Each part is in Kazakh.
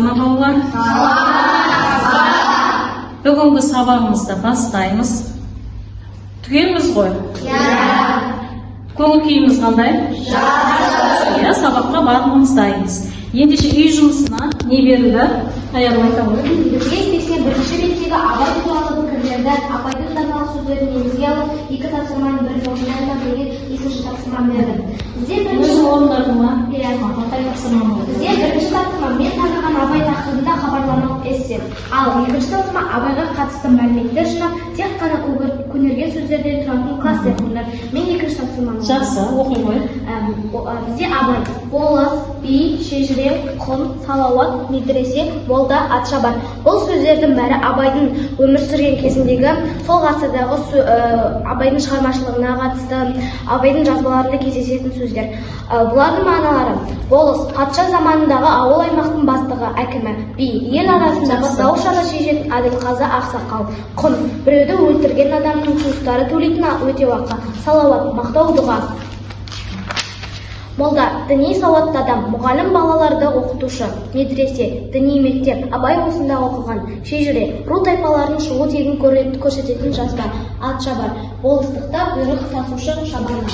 ма балалар? Бүгінгі сабағымызды бастаймыз. Түгелміз ғой? Көңіл күйіміз қандай? Сабаққа барлығымыз дайынбыз. Ендеше үй жұмысына не берілді? Аярлайта ғой. Бізге 81-ші беттегі абай туралы пікірлерді, абайдың даналық сөздерін негізге алып, екі тапсырманы бір жолына бірге екінші тапсырма берді. Бізде бірінші тапсырма мен таныған абай тақырыбында хабарламалық эссе. Ал екінші тапсырма абайға қатысты мәліметтер жинап, тек қана көнерген сөздерден тұратын класс оқыңдар. Мен екінші тапсырманы. Жақсы, оқи ғой. Бізде абай, болас, би, шежіре, құн, салауат, медресе, молда, атшабар. Бұл сөздердің бәрі абайдың өмір сүрген кезіндегі сол ғасырдағы абайдың шығармашылығына қатысты, абайдың жазбаларында кездесетін сөздер. Бұлардың мағыналары: болыс, патша заманындағы ауыл аймақтың бастығы, әкімі; би, ел арасындағы дау шара шешетін әділқазы, ақсақал; құн, біреуді өлтірген адамның туыстары төлейтін өтеуақы; салауат, мақтау дұға; молда, діни сауатты адам, мұғалім балаларды оқытушы; медресе, діни мектеп, абай осында оқыған; шежіре, ру тайпалардың шығу тегін көрсететін жазба; атшабар, болыстықта бұйрық тасушы шабана.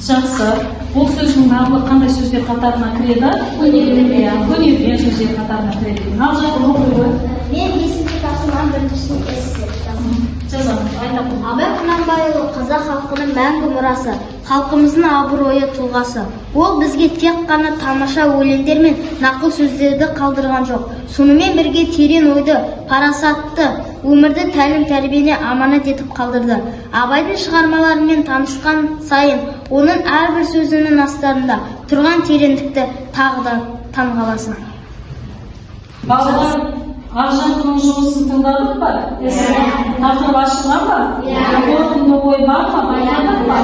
Жақсы. Бұл сөздің барлығы қандай сөздер қатарына кіреді? Көнерген сөздер қатарына кіреді. Ал жақын оқи ғой. Мен есімде тапсырмам біріншісін эссе. Абай Құнанбайұлы қазақ халқының мәңгі мұрасы, халқымыздың абыройы, тұлғасы. Ол бізге тек қана тамаша өлеңдер мен нақыл сөздерді қалдырған жоқ. Сонымен бірге терең ойды, парасатты, өмірді тәлім-тәрбиені аманат етіп қалдырды. Абайдың шығармаларымен танысқан сайын, оның әрбір сөзінің астарында тұрған тереңдікті тағы да таңғаласың. Балалар, Ақжанқының жұмысын тыңдадық па? Тақырып ашылған ба? Қорытынды ой бар ма? Баяндық па?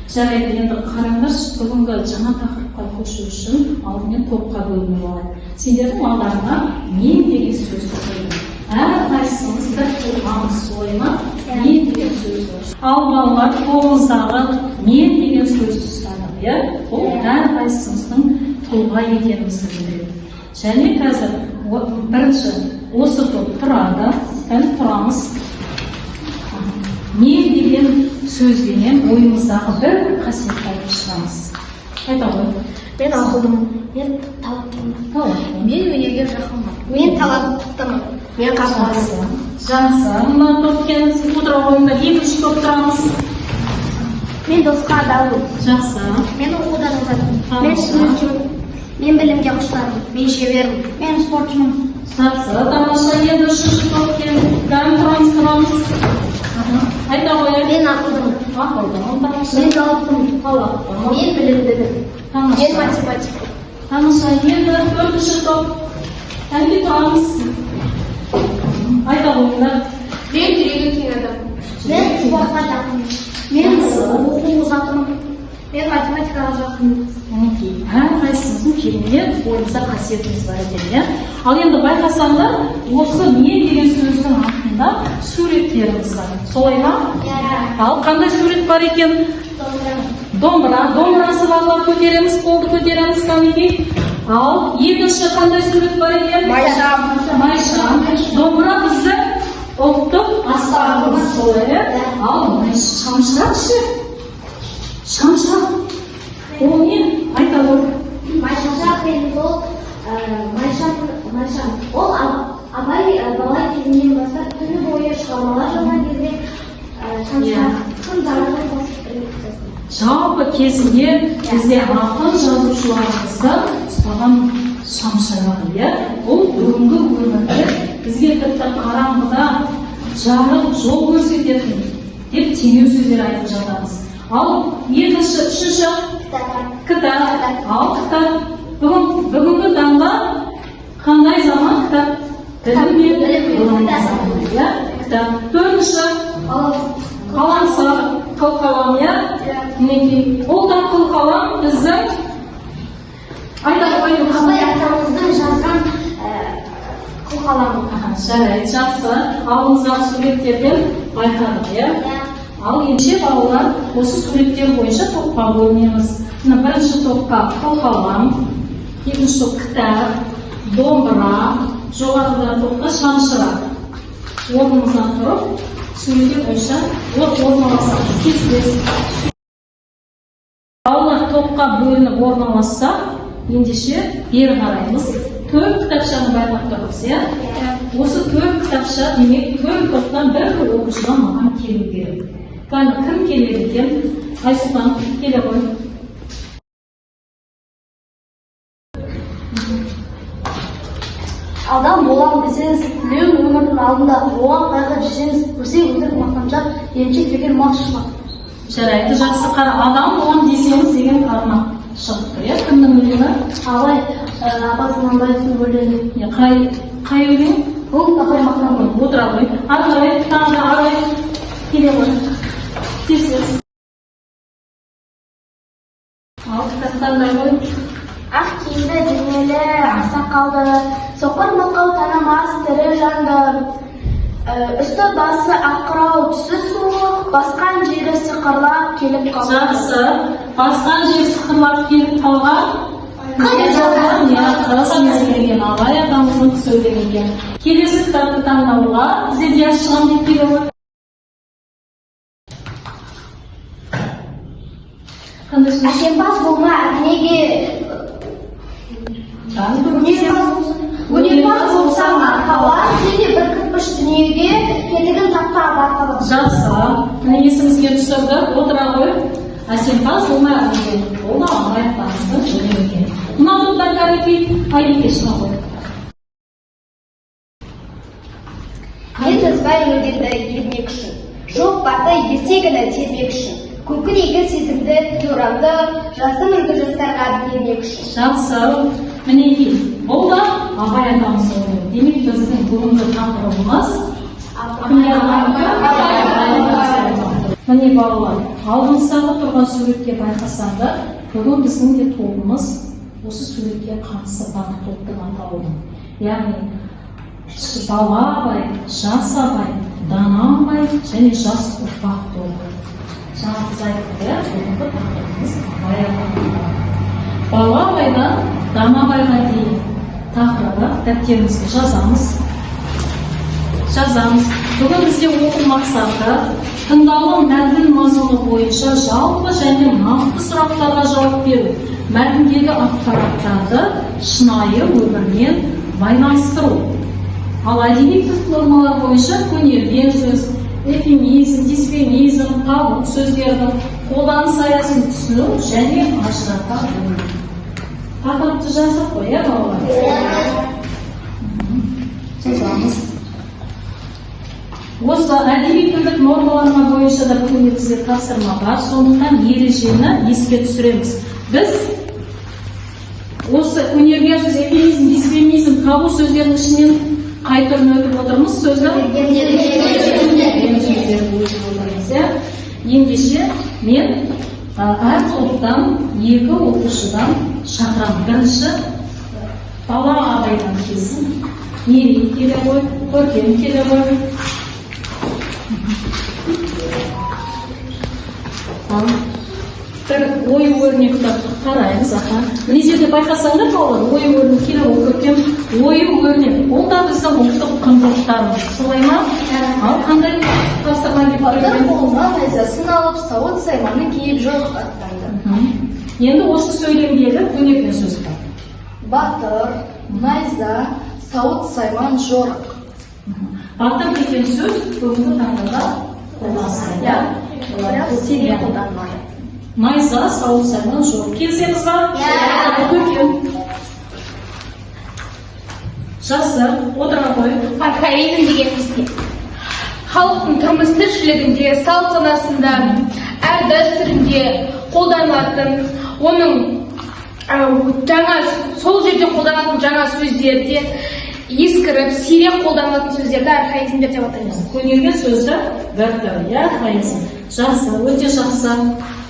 Жарайды, енді қараңдаршы, бүгінгі жаңа тақырыпқа көшу үшін алдымен топқа бөлініп алайық. Сендердің алдарыңа мен деген сөзді қойдым. Әрқайсыңыз бір тұлғаңыз ойына мен деген сөз бар. Ал балалар қолыңыздағы мен деген сөзді ұстадық. Бұл әрқайсыңыздың тұлға екенімізді білдіреді. Және қазір бірінші осы топ тұрады, тұрамыз. Мен деген сөзден ойымыздағы бір қасиетті айтып шығамыз. Айта ғой. Мен ақылдымын, мен талаптымын, мен өнерге жақынмын, мен таланттымын, мен қамқорлымын. Жақсы. Мына топпен отыра қойыңдар, екінші топ тұрамыз. Мен досқа адалмын. Жақсы. Мен оқудан озатымын, мен шыншымын, мен білімге құштармын, мен шебермін, мен спортшымын. Жақсы. Тамаша. Енді үшінші топпен тұрамыз. Айта қояйық. Мен ақылдымын. Мен талаптымын. Мен білімдімін. Мен математикпін. Тамаша. Енді төртінші топ. Әнге тұрамыз. Айта қойыңдар. Мен жүрегі кең адаммын. Мен спортқа жақынмын. Мен оқу озатымын. Мен математикаға жақынмын. Әрқайсымыздың керемет ойымызда қасиетіміз бар екен. Ал енді байқасаңдар, осы мен деген сөздің артында суреттеріміз бар. Солай ма? Ал қандай сурет бар екен? Домбыра. Домбырасы барлар көтереміз, қолды көтереміз кәнекей. Ал екінші қандай сурет бар екен? Майшам. Домбыра біздің ұлттық аспабымыз. Солай. Ал шамшырақ ше? Шамшырақ. Ол не? Айта ғой. Майшам деген ол майшам. Ол абай бала кезінен бастап түні бойы шығармалар жазған кезде шамшырақтың зарарын қосып біріктірді. Жалпы кезінде бізде ақын жазушыларымызды ұстаған шамшырағы. Бұл бүгінгі өмірде бізге тіпті қараңғыда жарық жол көрсететін деп теңеу сөздер айтып жатамыз. Ал екінші, үшінші кітап. Ал кітап. Бүгінгі таңда қандай заман кітап? Білім заманы. Кітап. Төртінші қаламсақ, қылқалам. Ол да қылқалам біздің айта қойыңыз. Абай атамыздың жазған қылқаламы. Жарайды, жақсы. Алдыңыздағы суреттерден байқадық. Ал ендеше балалар осы суреттер бойынша топқа бөлінеміз. Бірінші топқа қылқалам, екінші топ кітап, домбыра, жоғарыда топқа шамшырақ. Орнымыздан тұрып, сөйлеу бойынша орналасамыз. Кесілесіз. Балалар топқа бөлініп орналасса, ендеше бері қараймыз. 4 кітапшаны байқап тұрмыз, иә? Осы 4 кітапша, демек 4 топтан бір оқушыдан маған келу керек. Кім келеді екен? Айсұлтан, келе ғой. Адам болам десеңіз, тілеуін өмірдің алдында, оған қайғы жесеңіз, өсек өтірік мақтаншақ, емшек деген мал шашмақ. Жарайды, жақсы қара. Адам болам десеңіз деген қармақ шығыпты, иә? Кімнің өлеңі? Абай, Абай Құнанбаевтың өлеңі. Қай өлең? Бұл Абай мақтанбай. Отыра ғой. Ары қарай, тағы да арай келе ғой. Тез-тез. Ал кітаптардай ғой. Ақ киімді денелі, ақсақалды, соқыр мылқау танымас тірі жанды. Үсті басы аққырау, түсі суық, басқан жері сықырлап келіп қалған. Жақсы. Басқан жері сықырлап келіп қалған. Абай атамыздың сөйлеген. Келесі кітапты таңдауға бізде диас шығам деп келе ғой. Әшемпаз болма, өнерпаз болсаң арқалар, сенде бір кірпіш дүниеге кетігін тапқа барқалар. Жақсы. Міне есімізге түсірді. Отыра ғой. Әсемпаз болмай ағылген. Ол да Абай атамыздың өлеңі. Мына топтан кәдекей Айбеке шыға ғой. Мен жазбай өлеңді ермек үшін, жоқ барды ертегіні термек үшін, көкірегі сезімді тұрамды жаздым үлгі жастарға бермек үшін. Жақсы. Мінекей, бұл да Абай атамыздың өлеңі. Демек біздің бүгінгі тақырыбымыз міне балалар, алдымыздағы тұрған суретке байқасаңдар, бүгін біздің де тобымыз осы суретке қатысы бар топтан табылды. Яғни бала абай, жас абай, дана абай және жас ұрпақ тобы. Жаңа біз айттық, бүгінгі тақырыбымыз Абай атамызда. Бала абайдан дана абайға дейін тақырыбы дәптерімізге жазамыз. Бүгін бізде оқу мақсаты тыңдалым мәтін мазмұны бойынша жалпы және нақты сұрақтарға жауап беру, мәтіндегі ақпараттарды шынайы өмірмен байланыстыру. Ал әдебиеттік нормалар бойынша көнерген сөз, эфемизм, дисфемизм, табу сөздердің қолданыс аясын түсіну және ажырата білу. Тақырыпты жазып қой, иә балалар? Жазамыз. Осы әдеби тілдік нормаларына бойынша да бүгін бізде тапсырма бар, сондықтан ережені еске түсіреміз. Біз осы өнерген сөз, эфемизм, дисфемизм, табу сөздерінің ішінен қай түрін өтіп отырмыз сөзді? Ендеше мен әр топтан 2 оқушыдан шақырамын. Бірінші бала абайдан келсін, Мерей келе ғой, Көркем келе ғой. Бір ой өрнекті қараймыз, міне жерде байқасаңдар балалар, ой өрнек келе ғой, Көркем. Ой өрнек, ол да біздің ұлттық құндылықтарымыз. Солай ма? Ал қандай тапсырма деп Батыр қолына найзасын алып, сауыт сайманын киіп жорық аттанды. Енді осы сөйлемдегі көнерген сөз бар. Батыр, найза, сауыт сайман жорық. Батыр деген сөз бүгінгі таңда қолданылады. Бірақ сирек қолданылады. Найза, сауыт сайман жорық. Келісеміз ба? Көркем. Жақсы, отыра ғой. Архаизм дегеніміз не? Халықтың тұрмыс тіршілігінде, салт санасында, әр дәстүрінде қолданылатын, оның сол жерде қолданылатын жаңа сөздерде ескіріп, сирек қолданылатын сөздерді архаизмдер деп атаймыз. Көнерген сөзді бір түрі, архаизм. Жақсы, өте жақсы.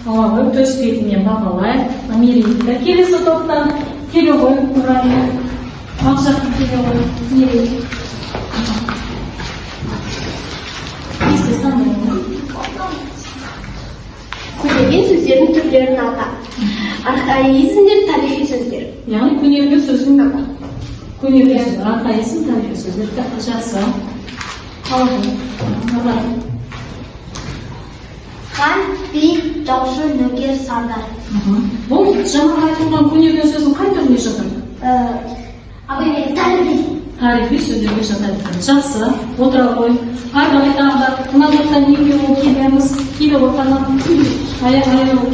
Төс бетінен бағалай. Мерейді. Келесі топтан келе ғой, Нұрайы. Ақ жақтың келе ғой, Мерей. Көнерген сөздердің түрлерін ата. Архаизмдер тарихи сөздер. Яғни көнерген сөздің Көне сөз, әрқайсысын тарихи сөздер жақсы. Хан, би, жаушы, нөкер, сардар. Бұл жаңа айтылған көне сөздің қай түріне жатыр? Абай мен Тарихи сөздерге жатады. Жақсы, отыра қой. Ары айтағанда, мына жақтан неге ол келеміз, келе отырған аяқ ол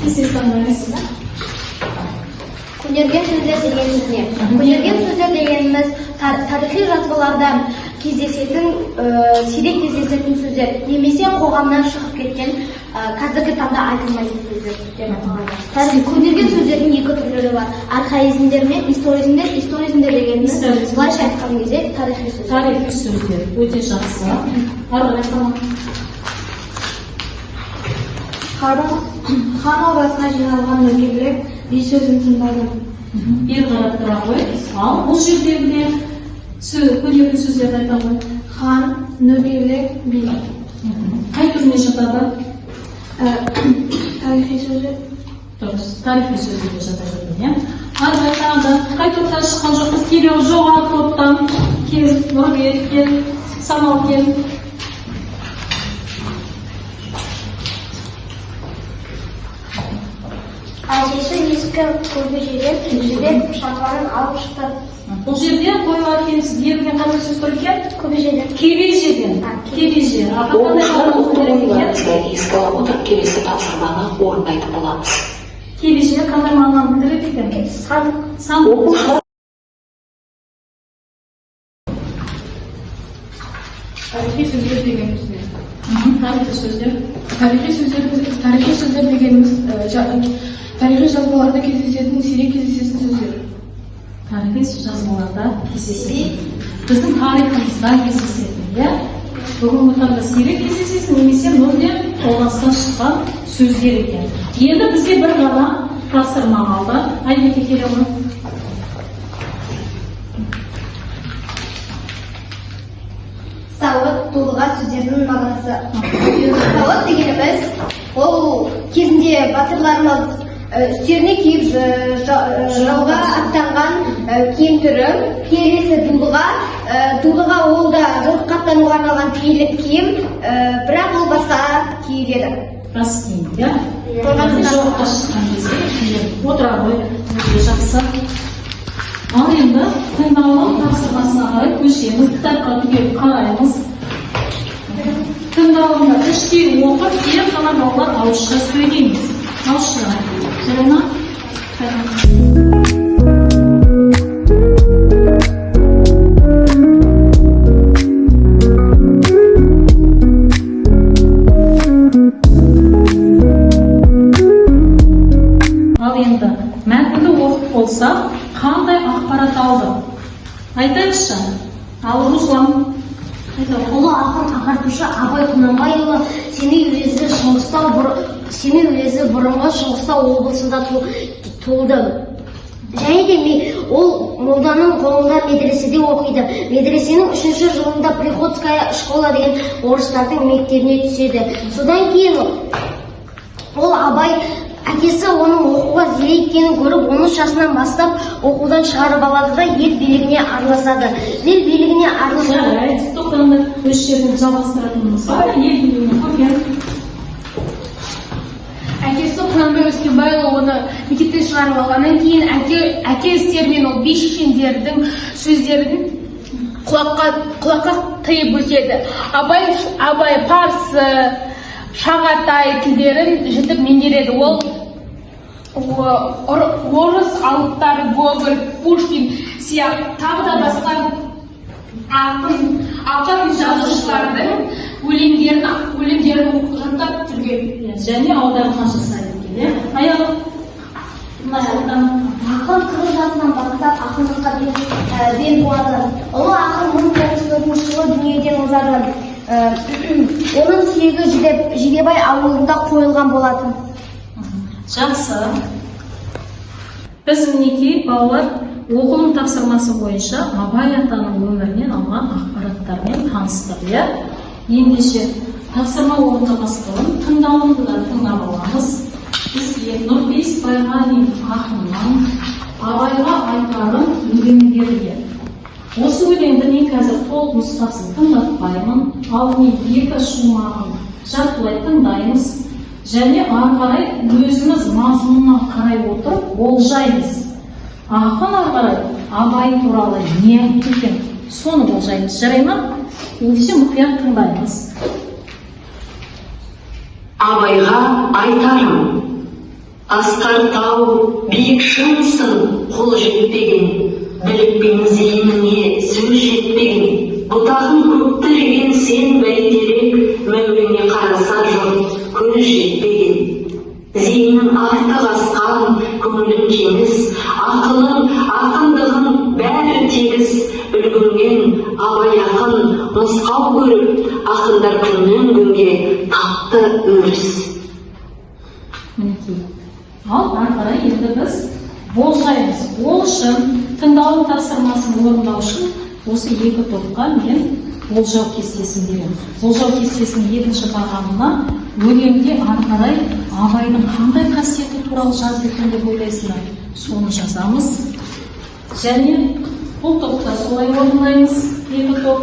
кесестен ойлайсыз ба? Көнерген сөздер дегеніміз не? Көнерген сөздер дегеніміз тарихи жазбаларда кездесетін, сирек кездесетін сөздер, немесе қоғамнан шығып кеткен, қазіргі таңда айтылмайтын сөздер деп аталады. Көнерген сөздердің екі түрлері бар. Архаизмдер мен историзмдер. Историзмдер дегеніміз былайша айтқан кезде тарихи сөздер. Тарихи сөздер өте жақсы. Ары айтқанда Хан ордасына жиналған нөкерлер би сөзін тыңдады. Бері қарап тұра қой. Ал бұл жердегіде көне сөздерді айта ғой. Хан, нөкерлер, би. Қай түріне жатады? Тарихи сөздер. Дұрыс, тарихи сөздерге жатады. Ары айтқанда қай топтан шыққан жоқпыз? Келеу жоғары топтан кел, нұрбек кел, самал кел. Әжесі ескі көрпешеден жүдеп шапанын алып шықты. Бұл жерде қойға келісіз ерген қандай сөз тұр екен? Көбежеден. Кебежеден. Кебеже. Ол шағын қойылғанша ескі отырып келесі тапсырманы орындайтын боламыз. Кебеже қандай мағынаны білдіреді екен? Сандық. Тарихи сөздер дегеніміз не? Тарихи сөздер. Тарихи сөздер дегеніміз тарихи жазбаларда кездесетін, сирек кездесетін сөздер. Тарихи жазбаларда кездесетін. Біздің тарихымызда кездесетін, иә? Бүгінгі таңда сирек кездесесің, немесе мүлдем қолданыстан шыққан сөздер екен. Енді бізге бір ғана тапсырма қалды. Айбеке келе ғой. Сауыт толыға сөздердің мағынасы. Сауыт дегеніміз, ол кезінде батырларымыз үстеріне киіп жауға аттанған киім түрі. Келесі дулыға ол да жорыққа аттануға арналған киім, бірақ ол басқа киіледі. Рас киім, иә? Жорыққа шыққан кезде отыра ғой, өте жақсы. Ал енді тыңдалым тапсырмасына қарай көшеміз, кітапқа түгел қараймыз. Тыңдалымда іштей оқып, тек қана балалар ауызша сөйлейміз. Ауызша. Жарай ма? Ал енді мәтінді оқып болсақ, қандай ақпарат алды? Айтайықшы. Ал Руслан. Ұлы ақын ағартушы Абай Құнанбайұлы Семей уезі бұрынғы Шыңғыстау облысында туылды. Және де ол молданың қолында медреседе оқиды. Медресенің 3-ші жылында Приходская школа деген орыстардың мектебіне түседі. Содан кейін ол Абай әкесі оның оқуға зере екенін көріп, 13 жасынан бастап оқудан шығарып алады да ел билігіне араласады. Ел билігіне араласады. Тоқтаңдар, өз жерін жалғастыратынымыз бар, ел билігіне көрген. Әкесі Құнанбай Өскенбайұлы оны мектептен шығарып алғаннан кейін әке істерімен ол би шешендердің сөздерін құлаққа тыйып өседі. Абай парсы, шағатай тілдерін жітіп меңгереді. Ол орыс алыптары Гоголь, Пушкин сияқты тағы да басқа ақын жазушылардың өлеңдерін жаттап жүрген. Және аударма жасайды екен. Аяғы Ақын 40 жасынан бастап ақындыққа бел буады. Ұлы ақын 1904 жылы дүниеден озады. Оның сүйегі Жидебай ауылында қойылған болатын. Жақсы. Біз мінекей балалар оқылым тапсырмасы бойынша Абай атаның өмірінен алған ақпараттармен таныстық, иә? Ендеше тапсырма орындамастығын тыңдалымды да тыңдап аламыз. Бізге Нұрпейіс Байғалиев ақыннан абайға айтарым өлеңдерге. Осы өлеңді мен қазір толық нұсқасын тыңдатпаймын, алдымен екі шумағын жартылай тыңдаймыз және ары қарай өзіміз мазмұнына қарай отырып болжаймыз. Ақын ары қарай абай туралы не айтты екен, соны болжаймыз. Жарай ма? Ендеше мұқият тыңдаймыз. Абайға айтарым, асқар тау биік шыңсың қол жетпеген, білікпен зейініңе сөз жетпеген, бұтағын көпті жеген сен бәйтерек, мәулеңе қараса жұрт көз жетпеген. Зейінің артық асқан, көңілің кеңіс, ақылың, ақындығың бәрі тегіс, үлгірген абай ақын нұсқау көріп, ақындар күннен күнге тапты өріс. Мінекей. Ал ары қарай енді біз болжаймыз. Ол үшін тыңдалым тапсырмасын орындау үшін осы екі топқа мен болжау кестесін беремін. Болжау кестесінің екінші бағанына өлеңде ары қарай абайдың қандай қасиеті туралы жазды екен деп ойлайсыңдар, соны жазамыз. Және бұл топта солай орындаймыз, екі топ.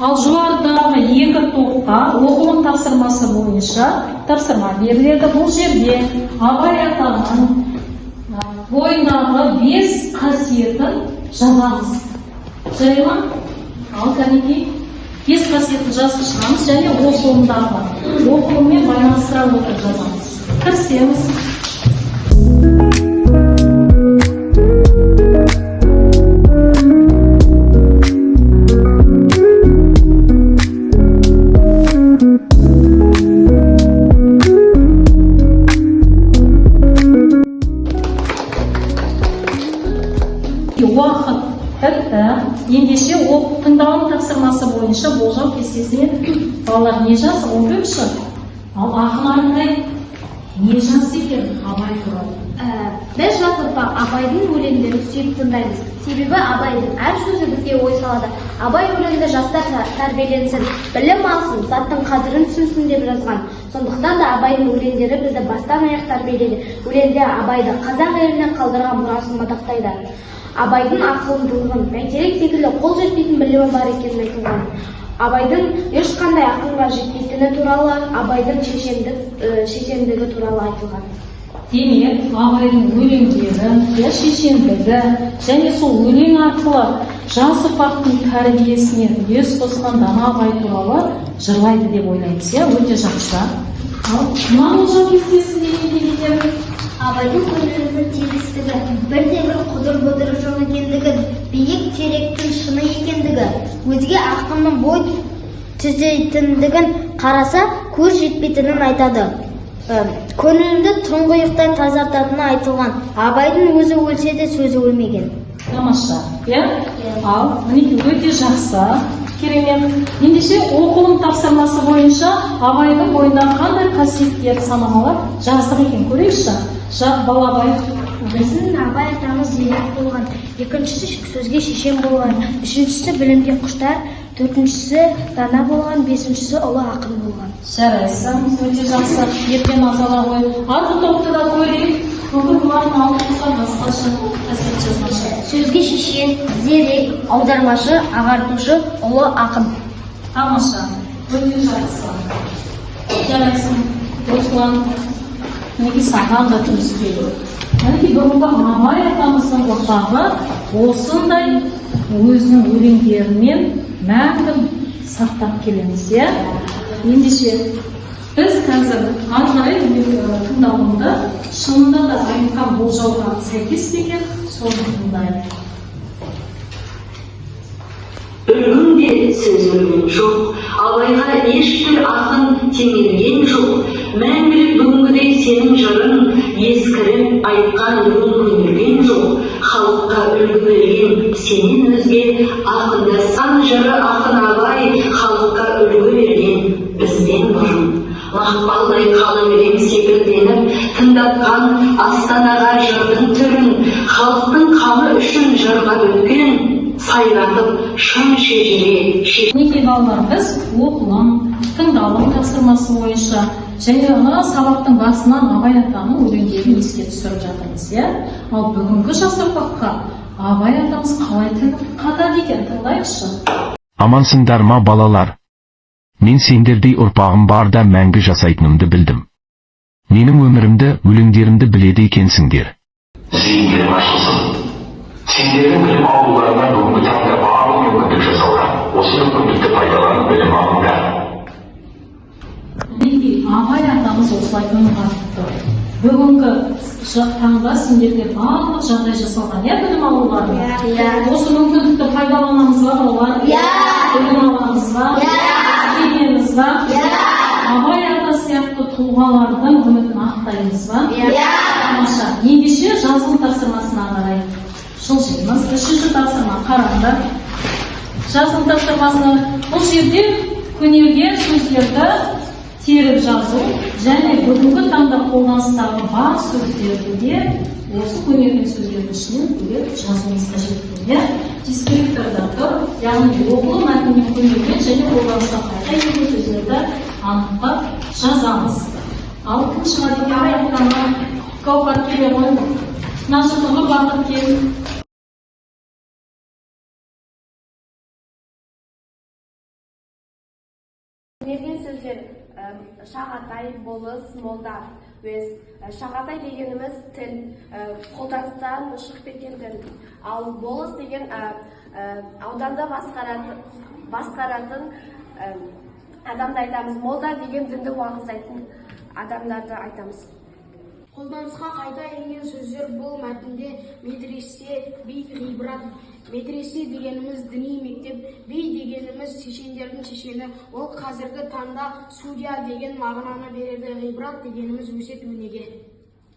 Ал жоғарыдағы екі топқа оқылым тапсырмасы бойынша тапсырма беріледі. Бұл жерде абай атаның бойындағы 5 қасиетін жазамыз. Жарай ма? Ал кәнекей 5 қасиетін жазып шығамыз және оқылыммен байланыстыра отырып жазамыз. Кірісеміз. Уақыт бітті. Ендеше тыңдалым тапсырмасы бойынша болжау кестесіне балалар не жазды? 14-ші. Ал ақын ары қарай не жазды екен абай туралы? Біз жалпы абайдың өлеңдерін сүйіп тыңдаймыз. Себебі абайдың әр сөзі бізге ой салады. Абай өлеңді жастар тәрбиеленсін, білім алсын, заттың қадірін түсінсін деп жазған. Сондықтан да абайдың өлеңдері бізді бастан аяқ тәрбиеледі. Өлеңде абайды қазақ еліне қалдырған мұрасын мадақтайды. Абайдың ақылдылығын, бәйтерек секілді қол жетпейтін білімі бар екенін айтылған. Абайдың ешқандай ақылға жетпейтіні туралы, абайдың шешендігі туралы айтылған. Демек, абайдың өлеңдері, шешендігі және сол өлең арқылы жас ұрпақтың тәрбиесіне үлес қосқан дана абай туралы жырлайды деп ойлаймыз. Өте жақсы. Ал мына болжау кестесіне не дейді? Абайдың көңілінің тегістігі, бірде-бір құдыр-бұдыр жоқ екендігі, биік теректің шыны екендігі, өзге ақынның бой түзейтіндігін қараса көз жетпейтінін айтады. Көңілді тұңғиықтай тазартатыны айтылған. Абайдың өзі өлсе де сөзі өлмеген. Тамаша. Ал мінекей өте жақсы. Керемет. Ендеше оқылым тапсырмасы бойынша абайдың бойындағы қандай қасиеттер санамалар жаздық екен, көрейікші. Балабай. Біздің абай атамыз зерек болған, екіншісі сөзге шешен болған, үшіншісі білімге құштар, төртіншісі дана болған, бесіншісі ұлы ақын болған. Жарайсың, өте жақсы. Ерте назала қой. Арғы топты да көрейік. Бүгін бұлардың алдымызға басқаша қасиет жазмашы. Сөзге шешен, зерек, аудармашы, ағартушы, ұлы ақын. Тамаша. Өте жақсы. Жарайсың. Осылан. Неге саған да түспейді. Әнеки бұрынғы абай атамыздың ұрпағы осындай өзінің өлеңдерімен мәңгі сақтап келеміз. Ендеше біз қазір ары қарай тыңдалымды шынында да айтқан болжауға сәйкес пе екен, соны тыңдайық. Үлгінде сөз өлген жоқ, абайға ешбір ақын теңелген жоқ. Мәңгілік бүгінгідей сенің жырың, ескіріп айтқан өлең көнілген жоқ. Халыққа үлгі берген сенен өзге, ақында сан жыры ақын абай, халыққа үлгі берген бізден бұрын. Мақпалдай қалың өлең секілденіп, тыңдатқан астанаға жырдың түрін, халықтың қамы үшін жырға өткен, сайратып шын шежіре. Мінекей балалар, біз оқылым, тыңдалым тапсырмасы бойынша және ана сабақтың басынан Абай атаның өлеңдерін еске түсіріп жатырмыз, иә? Ал бүгінгі жас ұрпаққа Абай атамыз қалай тіл қатады екен, тыңдайықшы. Амансыңдар ма балалар? Мен сендердей ұрпағым барда мәңгі жасайтынымды білдім. Менің өмірімді, өлеңдерімді біледі екенсіңдер. Зейіндерің ашылсын. Сендердің білім алуларынан бүгінгі таңда барлық мүмкіндік жасалған. Осы мүмкіндікті пайдаланып білім алыңдар. Мінекей, Абай атамыз осылай үн қатты. Бүгінгі таңда сендерге барлық жағдай жасалған, иә, білім алуларына? Осы мүмкіндікті пайдаланамыз ба, балалар? Білім аламыз ба? Білеміз ба? Абай ата сияқты тұлғалардың үмітін ақтаймыз ба? Тамаша. Ендеше жазылым тапсырмасына қарай. Жылжимыз. 3-ші тапсырма қараңдар. Жазылым тапсырмасына бұл жерде көнерген сөздерді теріп жазу және бүгінгі таңда қолданыстағы бар сөздерді де осы көнерген сөздердің ішінен бөліп жазуымыз қажет. Дискриптор тұр, яғни оқылу мәтінмен көнерген және қолданысқа қайта енген сөздерді анықтап жазамыз. Ал кім шығады екен? Аяқтама Гаухар келе қойды. Нашылығы бақыт кел. Көнерген сөздер шағатай, болыс, молда. Шағатай дегеніміз тіл, қолданыстан шығып кеткен тіл. Ал болыс деген ауданда басқаратын адамды айтамыз. Молда деген дінді уағыздайтын адамдарды айтамыз. Қолданысқа қайта енген сөздер бұл мәтінде медресе, би, ғибрат. Медресе дегеніміз діни мектеп, би дегеніміз шешендердің шешені. Ол қазіргі таңда судья деген мағынаны береді. Ғибрат дегеніміз өсиет өнеге.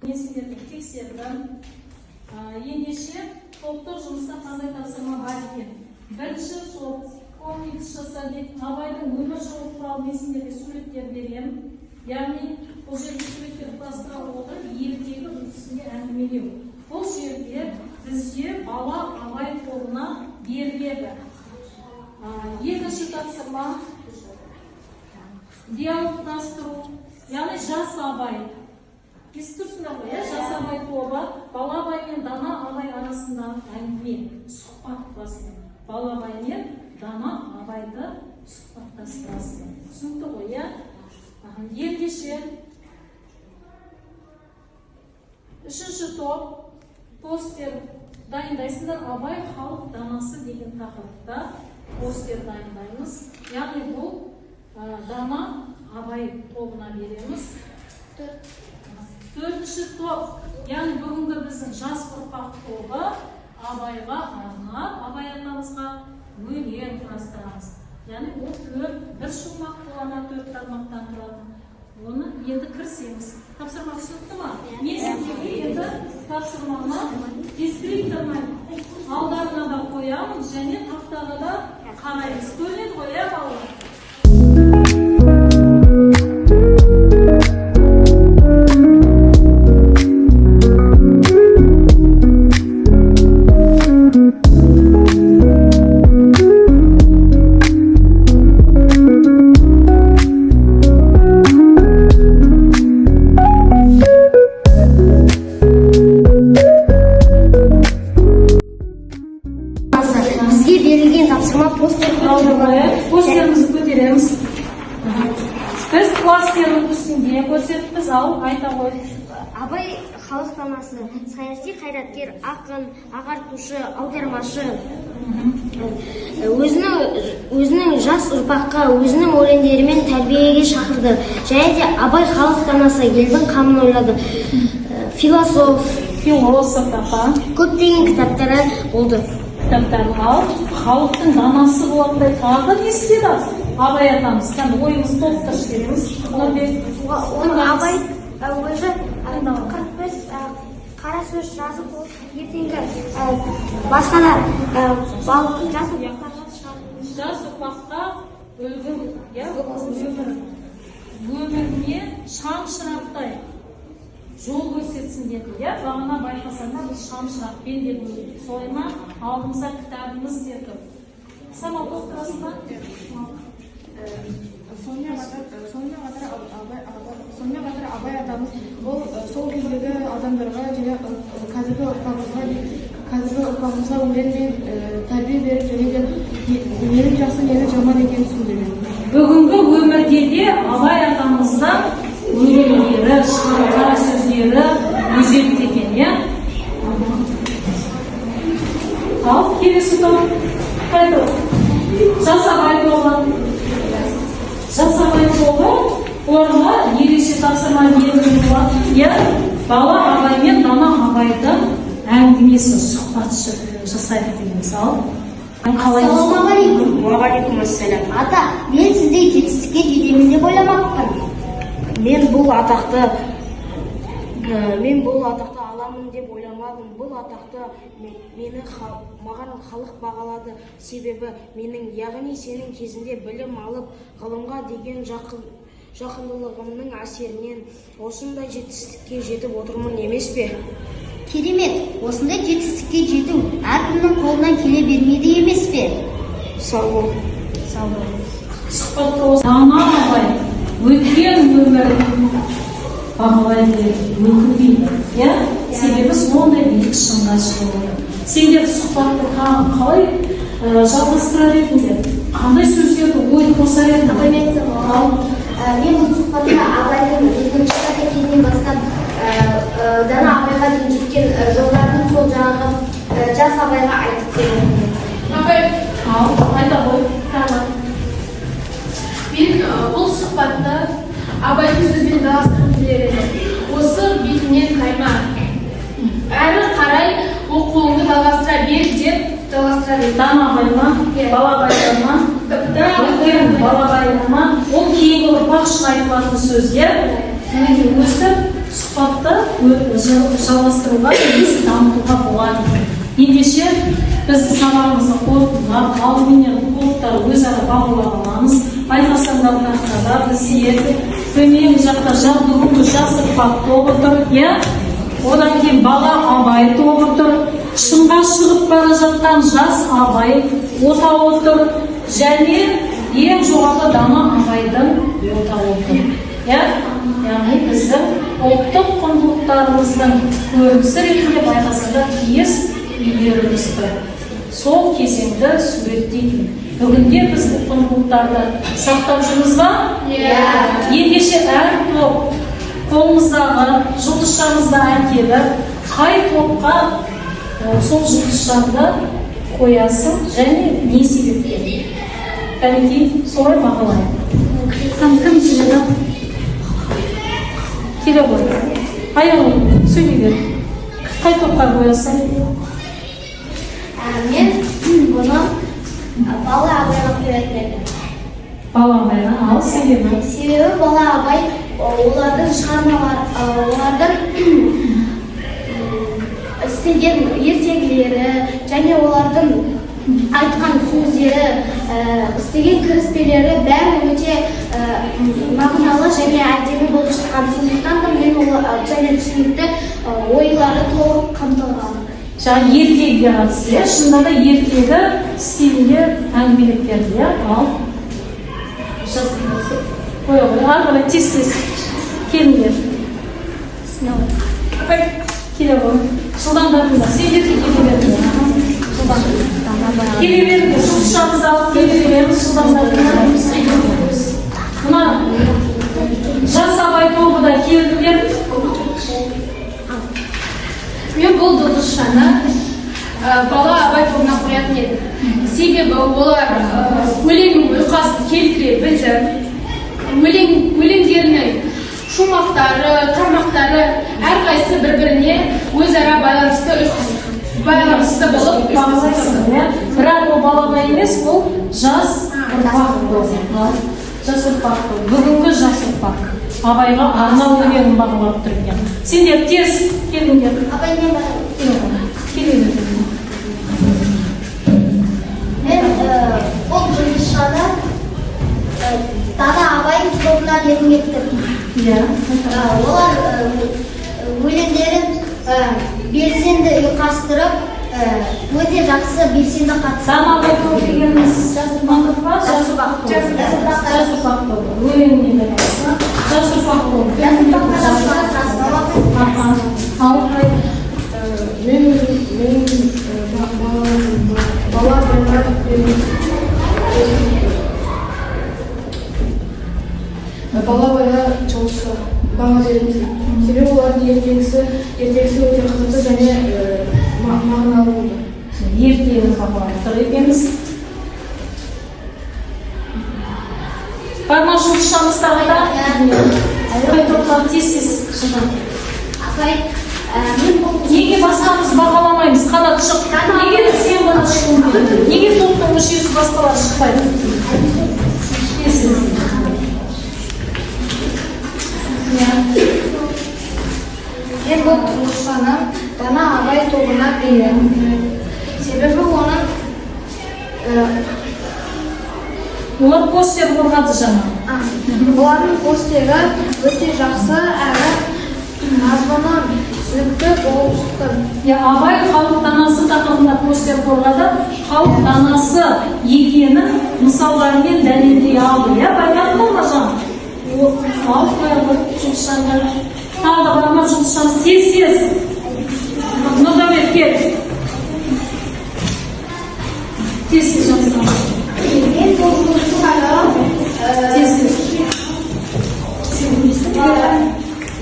Несіндерді тексердім. Ендеше топтық жұмыста қандай тапсырма бар екен? Бірінші топ комикс жасады. Абайдың өмір жолы туралы несіндерге суреттер беремін. Яғни бұл жерде суреттер құрастыра отырып, ертегі үлгісінде әңгімелеу. Бұл жерде бізге бала Абай тобына беріледі. Екінші тапсырма диалогтастыру, яғни жас Абай. Естірсіңдер ғой, жас Абай тобы бала Абай мен дана Абай арасындағы әңгіме, сұхбат басын. Бала Абай мен дана Абайды сұхбаттастырасың. Түсінікті ғой, иә? Ендеше үшінші топ постер дайындайсыңдар. Абай халық данасы деген тақырыпта постер дайындаймыз. Яғни бұл дана Абай тобына береміз. Төртінші топ, яғни бүгінгі біздің жас ұрпақ тобы Абайға арнап, Абай атамызға өлең құрастырамыз. Яғни ол бір шумақ болана 4 тармақтан тұрады. Оны енді кірсеңіз. Тапсырма түсінікті ма? Несіндегі енді тапсырманы дискриптормен алдарына да қоямын және тақтаға да қараймыз. Көрінеді ғой, иә балалар? Постерімізді көтереміз. Біз кластер үлгісінде көрсетіппіз, ал айта қойды. Абай халық данасы, саяси қайраткер, ақын, ағартушы, аудармашы. Өзінің жас ұрпаққа өзінің өлеңдерімен тәрбиеге шақырды. Және де Абай халық данасы, елдің қамын ойлады. Философ, көптеген кітаптары болды. Кітаптарын алып, халықтың данасы болатындай тағы не істеді? Абай атамыз, ойымыз толықтырып жібереміз. Абай өзі 45 қара сөз жазып, ертеңгі басқа да жас ұрпаққа өміріне шам шырақтай жол көрсетсін деді. Бағана байқасаңдар, біз шам шырақпен деді. Солай ма? Алдымызда кітабымыз деді. Самал толықтырасың ба? Сонымен қатар Абай сонымен қатар абай атамыз ол сол кездегі адамдарға және қазіргі ұрпағымызға өлеңмен тәрбие беріп және де ненің жақсы ненің жаман екенін түсіндірген. Бүгінгі өмірде де Абай атамыздан өлеңдері, қара сөздері өзекті екен, иә? Ал келесі топ қайда? Жас Абай тобы. Жас Абай тобы оларға ерекше тапсырма берілген болатын, иә? Бала Абай мен дана Абайдың әңгімесі, сұхбат жасайды деген сал. Ассалаумағалейкум. Уағалейкумассалам. Ата, мен сіздей жетістікке жетемін деп ойламаппын. Мен бұл атақты аламын деп ойламадым. Бұл атақты маған халық бағалады. Себебі менің, яғни сенің кезінде білім алып, ғылымға деген жақындылығымның әсерінен осындай жетістікке жетіп отырмын емес пе? Керемет, осындай жетістікке жету әркімнің қолынан келе бермейді емес пе? Сау бол. Сұхбатта дана Абай өткен өмірін бағалайды, өкінбейді, иә? Себебі сондай биік шыңға шығып. Сендер сұхбатты қалай жалғастырар едіңдер? Қандай сөздерді ой қосар едіңдер? Мен бұл сұхбатта Абайдың екінші кезінен бастап дана Абайға дейін жеткен жолдардың сол жаңағы жас Абайға айтып беремін. Айта ғой. Мен бұл сұхбатты Абайдың сөзбен жалғастырғым келер еді. Осы бетінен қайма. Әрі қарай оқуыңды жалғастыра бер деп жалғастыра бер. Дана Абайға, бала Абайға, өткен бала Абайға, ол кейінгі ұрпақ үшін айтылатын сөздер. Өстіп сұхбатты жалғастыруға, дамытуға болады. Ендеше біз сабағымызды қорытындылап, алдыменен құқықтар өзара бағалағанымыз, байқасаңдар нақтада бізге төмен жақта бүгінгі жас ұрпақ тобы тұр, иә? Одан кейін бала Абай тобы тұр, шыңға шығып бара жатқан жас Абай отауы тұр, және ең жоғарғы дана Абайдың отауы тұр. Яғни біздің ұлттық құндылықтарымыздың көрінісі ретінде байқасаңдар киіз үйлеріміз тұр. Сол кезеңді суреттейтін. Бүгінде біз бұл құндылықтарды сақтап жүрміз ба? Ендеше әр топ қолымыздағы жұлдызшамызды әкеліп, қай топқа сол жұлдызшамды қоясың және не себеппен? Кәнекей, солай бағалайық. Кім келеді? Келе ғой. Аяғын сөйлей бер. Қай топқа қоясың? Мен бұны бала Абайға қоятын едім. Бала Абайға, ал себебі? Себебі бала Абай олардың шығармалар, олардың істеген ертегілері және олардың айтқан сөздері, істеген кіріспелері бәрі өте мағыналы және әдемі болып шыққан. Сондықтан да мен және түсінікті ойлары толық қамтылған. Жаңа ертегіге қатысты, шынында да ертегі стилінде әңгімелеп берді, ал қоя ғой, ары тез-тез келіңдер. Келе ғой, жылдамдарыңдар, сендерге келе беріңдер. Келе беріңдер, жұлдызшамызды алып келе береміз, жылдамдарыңдар. Мына жас Абай тобы да келділер. Мен бұл жұлдызшаны бала Абай тобына қоятын едім. Себебі олар өлеңнің ұйқасын келтіре білді. Өлеңдерінің шумақтары, тармақтары әрқайсысы бір-біріне өзара байланысты болып бірақ ол балаға емес, ол жас ұрпақ болды. Жас ұрпақ болды. Бүгінгі жас ұрпақ. Абайға арнау өлеңін бағалап тұр екен. Сендер тез келіңдер. Абаймен бәрі. Келіңдер. Мен бұл жұлдызшаны дана Абай тобына бергім келіп тұр. Олар өлеңдерін белсенді ұйқастырып, өте жақсы белсенді қатысты. Заманға көп дегеніміз жасырмақ па? Жасырмақ тобы. Жасырмақ тобы. Өлеңіне де болса, жасырмақ тобы. Бала бала çalışsa баға береміз. Себебі олардың ертегісі өте қызықты және мағыналы болды. Ертегі қабылдап екенбіз. Барма жұмысшамыздағы да тоқтап тез неге басқамыз бағаламаймыз? Қанат шық. Неге сен ғана шығуың керек? Неге топтың мүшесі басқалар шықпайды? Мен бұл тұңғышаны Дана Абай тобына беремін. Себебі оның олар постер қорғады жаңа. олардың постері өте жақсы әрі мазмұны түсінікті болып шықты. Абай халық данасы тақырыбында постер қорғады. Халық данасы екенін мысалдармен дәлелдей алды. Байқадың ба жаңа? Халық қойылды жұмысшандар. Талда барма жұмысшаныз тез. Нұрдәулет кел. Тез жұмысшан. Мен бұл жұмысшаны Тез.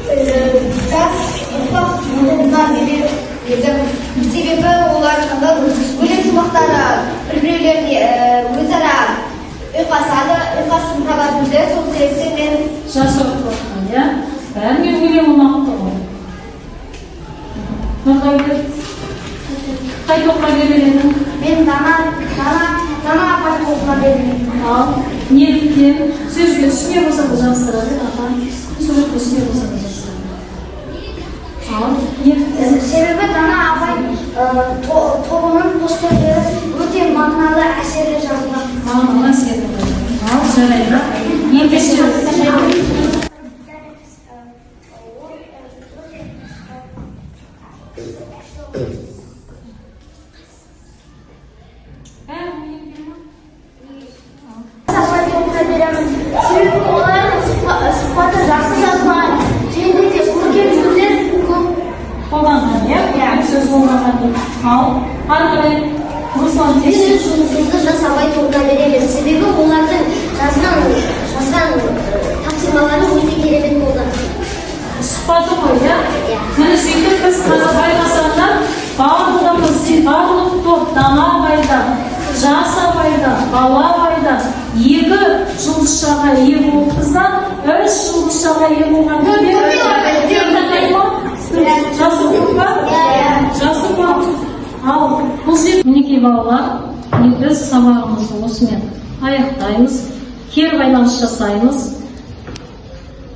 жас ұрпаққа берер едім. Себебі олардың өлең жұмақтары бір-бірлеріне өзара ұйқасады, ұйқасын табатынды. Сол себептен мен Жас ұрпақтан, иә? Бәріне өлең ұнақты ғой. Нұрдәулет. Қай тоққа бередің? мен Дана Абай тобына беремін. Ал, неліктен сөзге түсіне болса да жастырады, суретке түсіне болса да жастырады. Ал, неліктен? Себебі Дана Абай тобының постерлері өте мағыналы әсерлі жазылған. Мағыналы әсерлі жазылған. Ал, жарайды. Екінші. Абай тобына беремін. Себебі олардың сұхбаты жақсы жазылған. Және де көркем сөздер көп. Қолданған, иә? Сөз болмаған. Ал, ары қарай. Руслан, Мен өз жұмысымды жас Абай тобына беремін. Себебі олардың жазған тапсырмалары өте керемет болды. сұхбаты ғой, иә? Міне сөйтіп біз қазір байқасаңда барлық топ Дана Абайда, Жас Абайда, Бала Абайда 2 жұлдызшаға ие болыппыз да, 3 жұлдызшаға ие болған. Жас ұрпақ. Ал бұл жерде мінекей балалар, біз сабағымызды осымен аяқтаймыз, кері байланыс жасаймыз.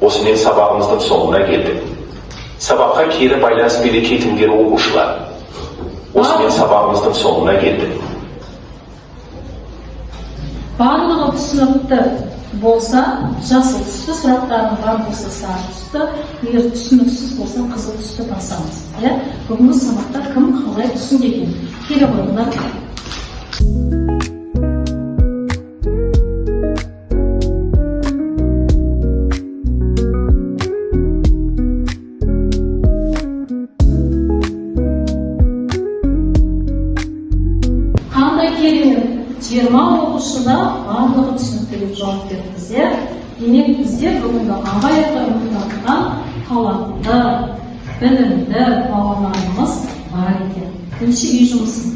Осымен сабағымыздың соңына келдік. Сабаққа кері байланыс бере кетіңдер оқушылар. Осымен сабағымыздың соңына келдік. Барлығы түсінікті болса, жасыл түсті, сұрақтардың бар болса, сары түсті, егер түсініксіз болса, қызыл түсті басамыз. Бүгінгі сабақта кім қалай түсінген? Келе қойыңдар. Қандай керемет? 20 оқушыда барлығы түсінікті деп жауап бердіңіздер. Демек бізде бүгінгі Абай ата ұйымдастырған талантты, білімді балаларымыз бар екен. Бірінші үй жұмысын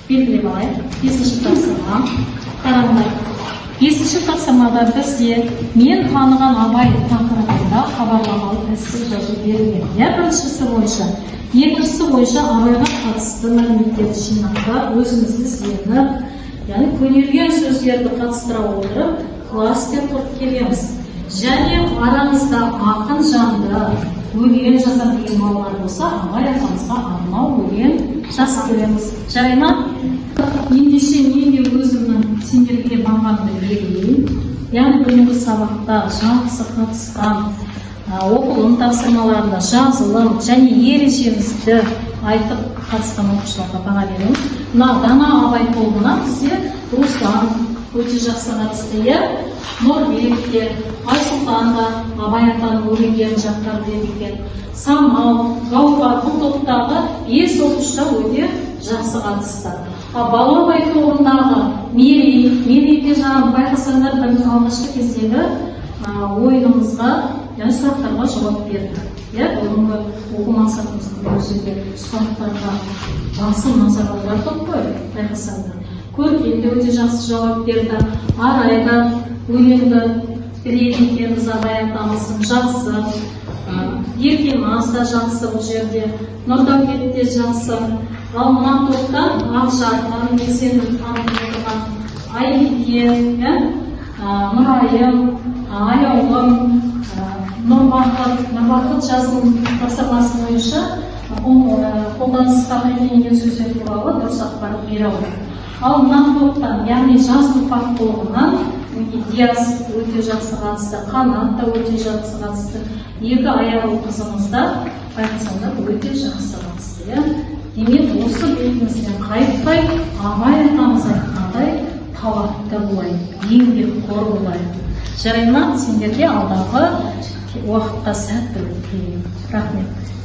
белгілеп алайық. 5-ші тапсырма. Қараңдар. 5-ші тапсырмада бізде мен таныған Абай тақырыбында хабарламалы эссе жазу берілген. Біріншісі бойынша. Екіншісі бойынша Абайға қатысты мәліметтерді жинақта өзімізді ізденіп, яғни көнерген сөздерді қатыстыра отырып, кластер құрып келеміз. Және арамызда ақын жанды өлең жазам деген балалар болса, Абай атамызға арнау өлең жазып береміз. Жарай ма? Ендеше мен де өзімнің сендерге бағамды берейін. Яғни бүгінгі сабақта жақсы қатысқан оқылым тапсырмаларында жазылым және ережемізді айтып қатысқан оқушыларға баға беремін. Мына Дана Абай тобына бізде Руслан өте жақсы қатысты, иә. Нұрбекте, Айсұлтан да Абай атаның өлеңдерін жаттап берген. Самал, Гаухар, бұл топтағы 5 оқушы да өте жақсы қатысты. Бала Абай тобындағы Мерейге жаңағы байқасаңдар, біз алғашқы кездегі ойынымызға, яғни сұрақтарға жауап берді. Бүгінгі оқу мақсатымыздың өзі де сұрақтарға басым назар аудардық қой, байқасаңдар. Көркемде өте жақсы жауап берді. Арайда өлеңді біледі екенбіз Абай атамыздың жақсы. Еркемаз да жақсы бұл жерде. Нұрдәулет те жақсы. Ал мына топтан Ақжарқын, Есеннің танып отырған Айбике, Нұрайым, Аяулым, Нұрбақыт жазылым тапсырмасы бойынша қолданысқа енген сөздер туралы дұрыс ақпарат бере алды. Ал мына топтан, яғни жас ұрпақ тобынан Диас өте жақсы қатысты, Қанат та өте жақсы қатысты. Екі аяулы қызымыз да байқасаңдар өте жақсы қатысты. Демек, осы бетімізден қайтпай, Абай атамыз айтқандай талапты болайық, еңбекқор болайық. Жарай ма? Сендерге алдағы уақытта сәтті тілеймін. Рахмет.